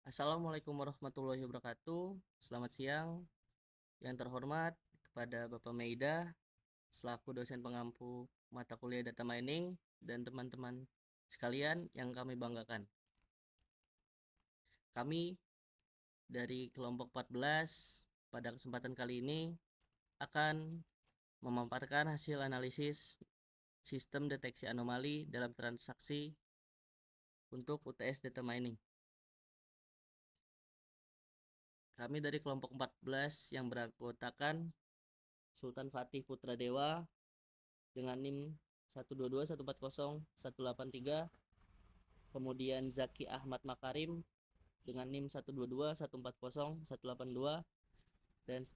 Assalamualaikum warahmatullahi wabarakatuh. Selamat siang, yang terhormat kepada Bapak Meida selaku dosen pengampu mata kuliah data mining dan teman-teman sekalian yang kami banggakan. Kami dari kelompok 14 pada kesempatan kali ini akan memaparkan hasil analisis sistem deteksi anomali dalam transaksi untuk UTS data mining. Kami dari kelompok 14 yang beranggotakan Sultan Fatih Putra Dewa dengan NIM 122140183, kemudian Zaki Ahmad Makarim dengan NIM 122140182, dan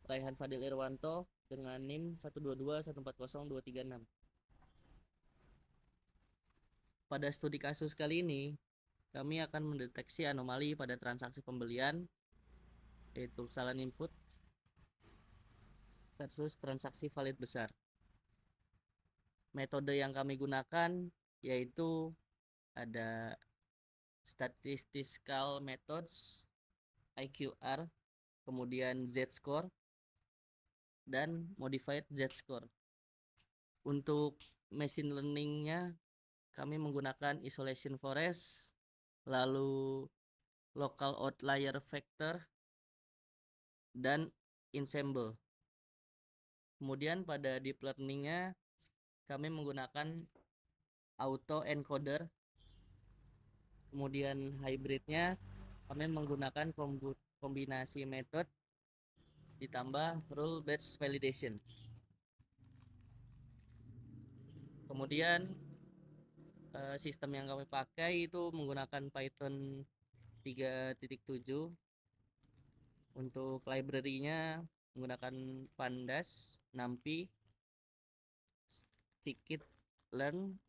Raihan Fadil Irwanto dengan NIM 122140236. Pada studi kasus kali ini, kami akan mendeteksi anomali pada transaksi pembelian, yaitu kesalahan input versus transaksi valid besar. Metode yang kami gunakan yaitu ada statistical methods, IQR, kemudian Z-score, dan modified Z-score. Untuk machine learningnya kami menggunakan isolation forest, lalu local outlier factor, dan ensemble. Kemudian pada deep learningnya kami menggunakan auto encoder. Kemudian hybridnya kami menggunakan kombinasi method ditambah rule based validation. Kemudian sistem yang kami pakai itu menggunakan Python 3.7. Untuk library-nya menggunakan Pandas, NumPy, Scikit-learn.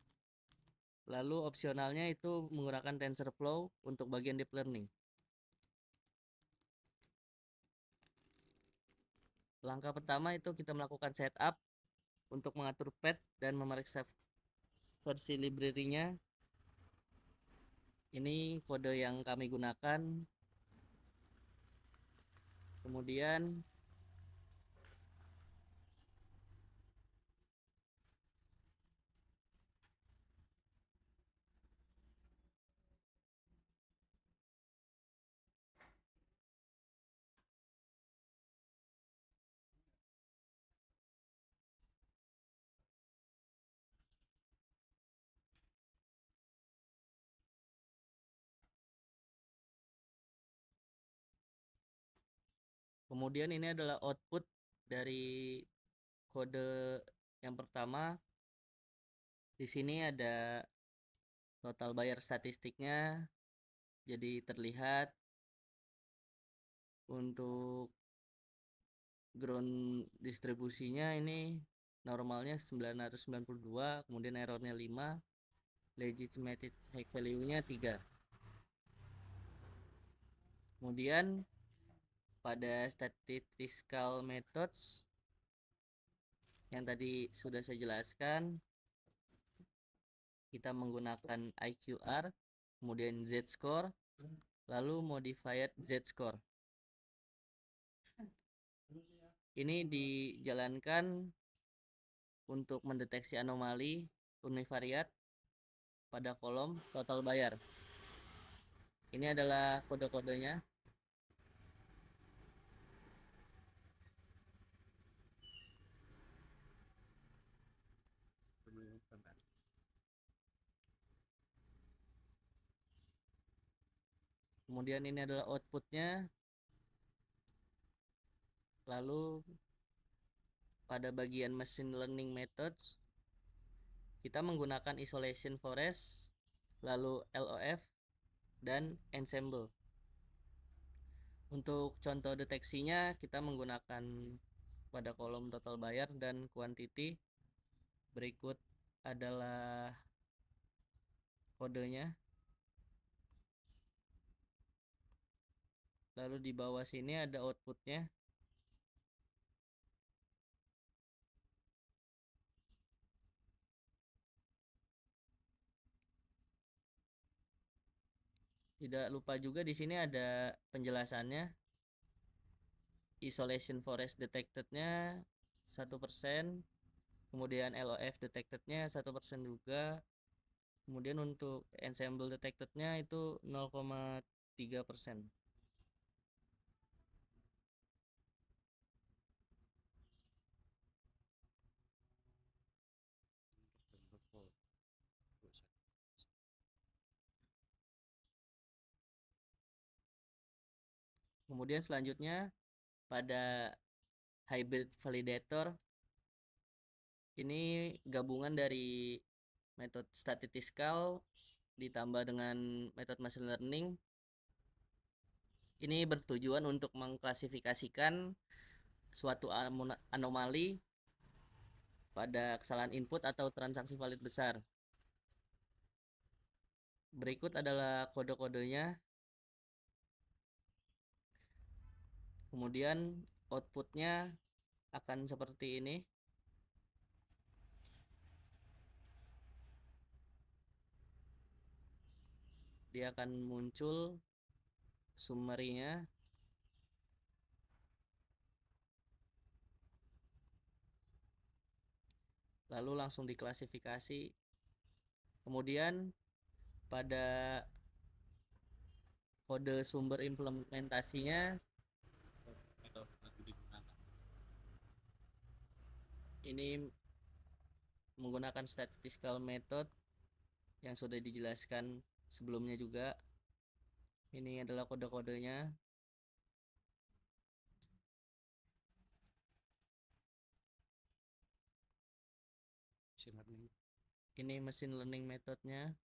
Lalu opsionalnya itu menggunakan TensorFlow untuk bagian deep learning. Langkah pertama itu kita melakukan setup untuk mengatur path dan memeriksa versi library-nya. Ini kode yang kami gunakan. Kemudian ini adalah output dari kode yang pertama. Di sini ada total bayar statistiknya, jadi terlihat untuk ground distribusinya ini normalnya 992, kemudian errornya 5, legitimate high value-nya 3. Kemudian pada statistical methods yang tadi sudah saya jelaskan, kita menggunakan IQR, kemudian Z-score, lalu modified Z-score. Ini dijalankan untuk mendeteksi anomali univariat pada kolom total bayar. Ini adalah kode-kodenya. Kemudian ini adalah outputnya. Lalu pada bagian machine learning methods kita menggunakan isolation forest, lalu LOF, dan ensemble. Untuk contoh deteksinya kita menggunakan pada kolom total bayar dan quantity. Berikut adalah kodenya. Lalu di bawah sini ada outputnya. Tidak lupa juga di sini ada penjelasannya. Isolation forest detected-nya 1%, kemudian LOF detected-nya 1% juga. Kemudian untuk ensemble detected-nya itu 0,3%. Kemudian selanjutnya pada hybrid validator, ini gabungan dari metode statistical ditambah dengan metode machine learning. Ini bertujuan untuk mengklasifikasikan suatu anomali pada kesalahan input atau transaksi valid besar. Berikut adalah kode-kodenya. Kemudian outputnya akan seperti ini. Dia akan muncul summary-nya. Lalu langsung diklasifikasi. Kemudian pada kode sumber implementasinya ini menggunakan statistical method yang sudah dijelaskan sebelumnya juga. Ini adalah kode-kodenya. Ini machine learning methodnya.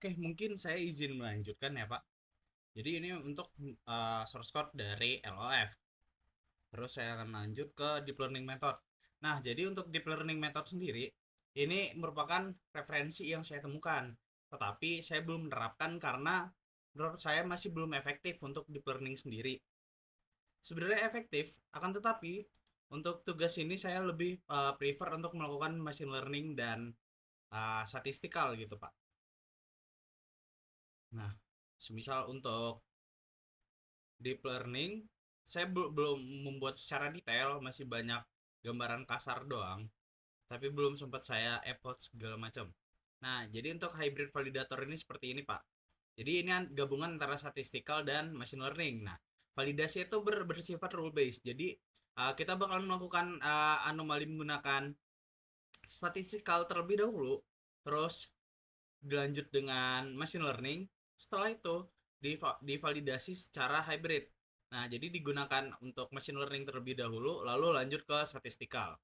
Oke, mungkin saya izin melanjutkan ya Pak. Jadi ini untuk source code dari LOF. Terus saya akan lanjut ke deep learning method. Nah, jadi untuk deep learning method sendiri, ini merupakan referensi yang saya temukan. Tetapi saya belum menerapkan karena menurut saya masih belum efektif untuk deep learning sendiri. Sebenarnya efektif, akan tetapi untuk tugas ini saya lebih prefer untuk melakukan machine learning dan statistikal gitu Pak. Nah, semisal untuk deep learning, saya belum membuat secara detail, masih banyak gambaran kasar doang, tapi belum sempat saya upload segala macam. Nah, jadi untuk hybrid validator ini seperti ini, Pak. Jadi ini gabungan antara statistical dan machine learning. Nah, validasi itu bersifat rule based. Jadi kita bakal melakukan anomali menggunakan statistical terlebih dahulu, terus dilanjut dengan machine learning. Setelah itu divalidasi secara hybrid. Nah, jadi digunakan untuk machine learning terlebih dahulu, lalu lanjut ke statistikal.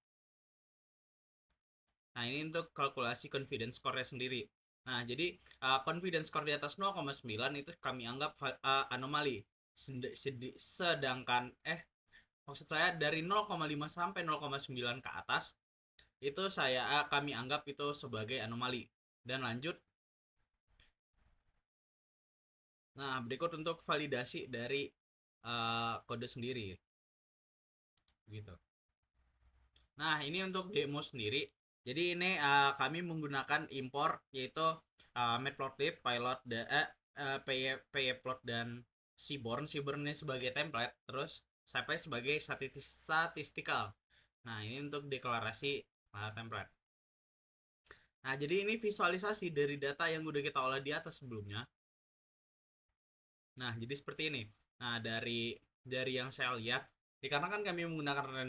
Nah, ini untuk kalkulasi confidence score-nya sendiri. Nah, jadi confidence score di atas 0,9 itu kami anggap anomali. Sedangkan maksud saya dari 0,5 sampai 0,9 ke atas itu kami anggap itu sebagai anomali. Dan lanjut. Nah, berikut untuk validasi dari kode sendiri gitu. Nah, ini untuk demo sendiri. Jadi ini kami menggunakan import yaitu Matplotlib, Pilot, Pyplot dan Seaborn. Seaborn ini sebagai template, terus sampai sebagai statistical. Nah, ini untuk deklarasi template. Nah, jadi ini visualisasi dari data yang udah kita olah di atas sebelumnya. Nah, jadi seperti ini. Nah, dari yang saya lihat, dikarenakan kami menggunakan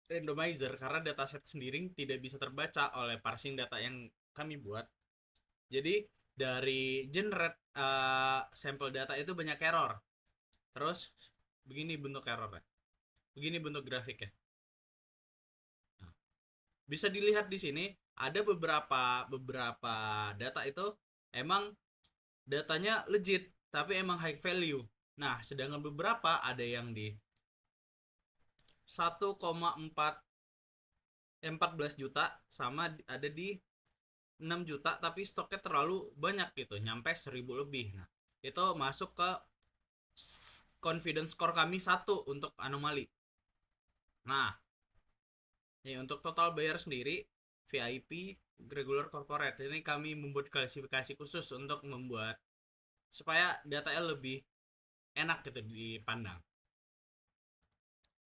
randomizer karena dataset sendiri tidak bisa terbaca oleh parsing data yang kami buat. Jadi dari generate sampel data itu banyak error. Terus begini bentuk errornya, begini bentuk grafiknya. Nah, bisa dilihat di sini ada beberapa data itu emang datanya legit tapi emang high value. Nah, sedangkan beberapa ada yang di 1,14 juta sama ada di 6 juta tapi stoknya terlalu banyak gitu, nyampe 1000 lebih. Nah, itu masuk ke confidence score kami 1 untuk anomali. Nah, ini untuk total bayar sendiri VIP, regular, corporate. Ini kami membuat klasifikasi khusus untuk membuat supaya datanya lebih enak gitu dipandang.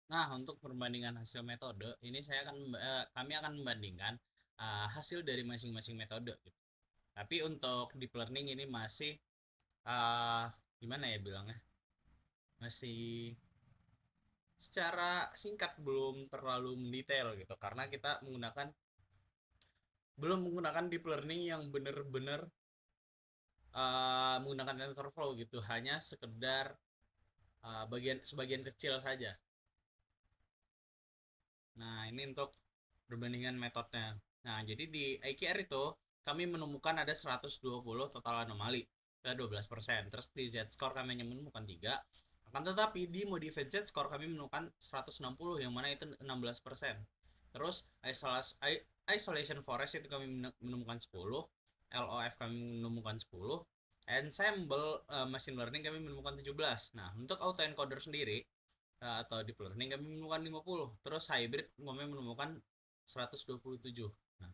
Nah, untuk perbandingan hasil metode, ini kami akan membandingkan hasil dari masing-masing metode gitu. Tapi untuk deep learning ini masih gimana ya bilangnya? Masih secara singkat, belum terlalu mendetail gitu karena kita belum menggunakan deep learning yang benar-benar menggunakan TensorFlow gitu, hanya sekedar sebagian kecil saja. Nah, ini untuk perbandingan metodenya. Nah, jadi di IQR itu kami menemukan ada 120 total anomali, ke 12%. Terus di Z-score kami hanya menemukan 3. Akan tetapi di modified Z-score kami menemukan 160 yang mana itu 16%. Terus isolation forest itu kami menemukan 10, LOF kami menemukan 10, ensemble machine learning kami menemukan 17. Nah, untuk autoencoder sendiri atau deep learning kami menemukan 50. Terus hybrid kami menemukan 127. Nah,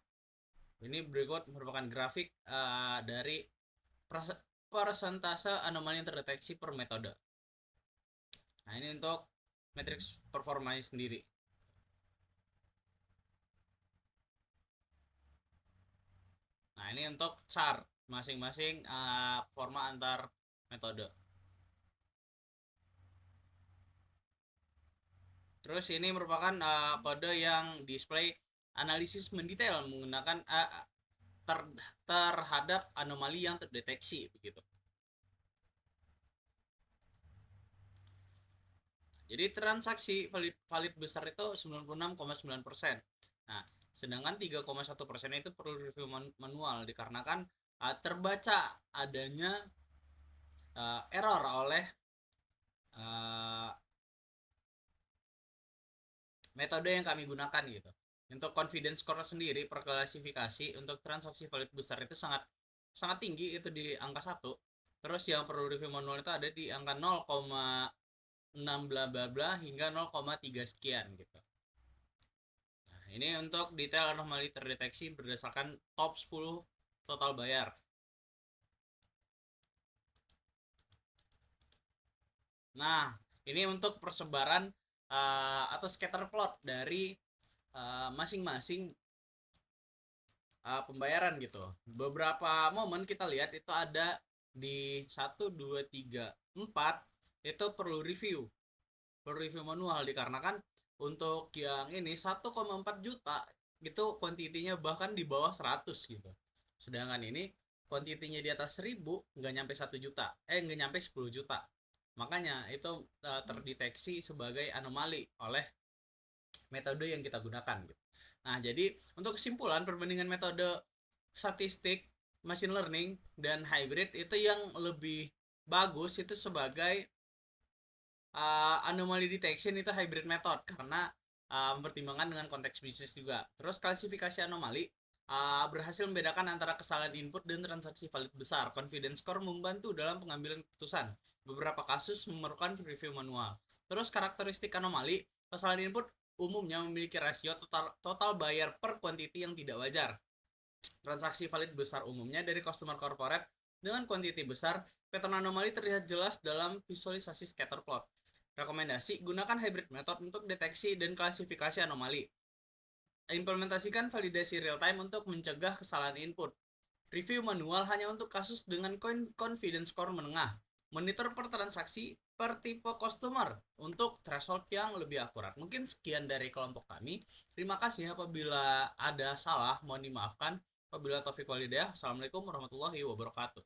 ini berikut merupakan grafik dari persentase anomali yang terdeteksi per metode. Nah, ini untuk matriks performanya sendiri. Nah, ini untuk chart masing-masing forma antar metode. Terus ini merupakan kode yang display analisis mendetail menggunakan terhadap anomali yang terdeteksi begitu. Jadi transaksi valid besar itu 96,9%. Nah, sedangkan 3,1% itu perlu review manual dikarenakan terbaca adanya error oleh metode yang kami gunakan gitu. Untuk confidence score sendiri per klasifikasi untuk transaksi valid besar itu sangat tinggi, itu di angka 1. Terus yang perlu review manual itu ada di angka 0,6 bla bla bla hingga 0,3 sekian gitu. Nah, ini untuk detail anomali terdeteksi berdasarkan top 10 total bayar. Nah, ini untuk persebaran atau scatter plot dari masing-masing pembayaran gitu. Beberapa momen kita lihat itu ada di 1, 2, 3, 4 itu perlu review manual dikarenakan untuk yang ini 1,4 juta itu kuantitinya bahkan di bawah 100 gitu. Sedangkan ini kuantitinya di atas 1000 nggak nyampe 1 juta, nggak nyampe 10 juta. Makanya itu terdeteksi sebagai anomali oleh metode yang kita gunakan gitu. Nah, jadi untuk kesimpulan perbandingan metode statistik, machine learning dan hybrid itu yang lebih bagus itu sebagai anomaly detection itu hybrid method karena mempertimbangkan dengan konteks bisnis juga. Terus klasifikasi anomali berhasil membedakan antara kesalahan input dan transaksi valid besar. Confidence score membantu dalam pengambilan keputusan. Beberapa kasus memerlukan review manual. Terus karakteristik anomali, kesalahan input umumnya memiliki rasio total bayar per quantity yang tidak wajar. Transaksi valid besar umumnya dari customer corporate dengan quantity besar. Pattern anomali terlihat jelas dalam visualisasi scatter plot. Rekomendasi, gunakan hybrid method untuk deteksi dan klasifikasi anomali. Implementasikan validasi real time untuk mencegah kesalahan input. Review manual hanya untuk kasus dengan confidence score menengah. Monitor per transaksi per tipe customer untuk threshold yang lebih akurat. Mungkin sekian dari kelompok kami. Terima kasih apabila ada salah, mohon dimaafkan. Wabillahi taufiq walhidayah. Assalamualaikum warahmatullahi wabarakatuh.